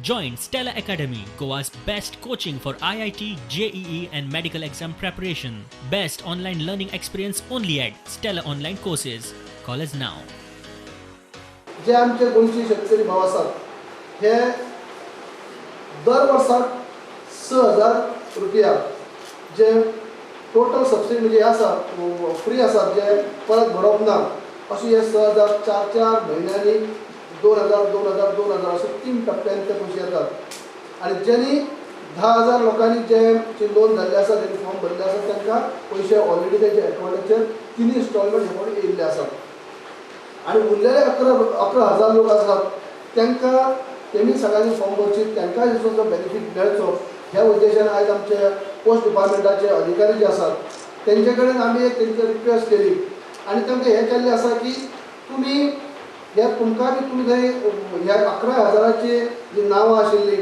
Join Stella Academy, Goa's best coaching for IIT, JEE and medical exam preparation. Best online learning experience only at Stella Online Courses. Call us now. जे आमचे गोंयचे शेतकरी भाव आसात हे दर वर्साक 6,000 रुपया जे टोटल सबसिडी म्हणजे आसा फ्री आसा जे परत भरप ना अशें हे 6,000 4 म्हयन्यांनी 2,000 2,000 2,000 अशें 3 टप्प्यांनी ते पयशे येतात आनी ज्यांनी 10,000 लोकांनी जे लोन जाल्ले आसा जेणे फॉर्म भरले आसा तांकां पयशे ऑलरेडी तेंच्या अकाउंटाचेर 3 इन्स्टॉलमेंट हे पण येयल्ले आसात आनी उरलेले 11,000 लोक आसात तांकां तेमी सगळ्यांनी फॉर्म भरचे तांकां हेचो जो बेनिफीट मेळचो ह्या उद्देशान आयज आमचे पोस्ट डिपार्टमेंटाचे अधिकारी जे आसात तेंचे कडेन आमी एक तेंची रिक्वेस्ट केली आनी तांकां हें केल्लें आसा की तुमी हे तुमकां बी तुमी थंय ह्या 11,000ची जी नांवां आशिल्ली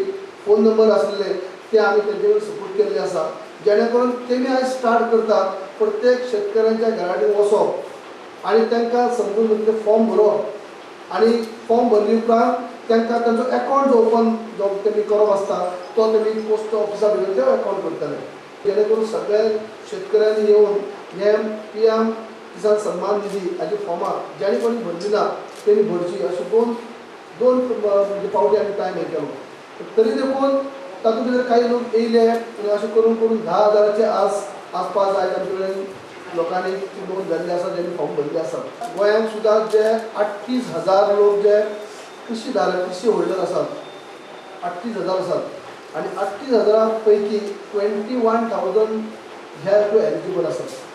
फोन नंबर आशिल्ले ते आमी तेंचे कडेन सपोर्ट केल्ले आसा जेणे करून तेमी आयज स्टार्ट करतात प्रत्येक शेतकऱ्यांच्या घराकडेन वचप आनी तांकां समजून घेतले फॉर्म भरप आनी फॉर्म भरले उपरांत तांकां तांचो अकाउंट जो ओपन जो तेमी करप आसता तो तेमी पोस्ट ऑफिसा भितर ते अकाउंट करतले जेणे करून सगळ्या शेतकऱ्यांनी येवन हे PM किसान सन्मान निधी हाजी फॉर्मां जेणे कोणी भरली ना तेणी भरची अशें दोन म्हणजे पावटी आमी टायम हे केलो तरी देखून तातूंत भितर काही लोक येयले आनी अशें करून 10,000चे आसपास आयज आमचे कडेन लोकांनी लोन जाल्ले आसा जेणे फॉर्म भरले आसात गोंयांत सुद्दां जे 38,000 लोक जे कृषी होल्डर आसात 38,000 आसात आनी 38,000 पैकी 21,000 हे एलिजिबल आसात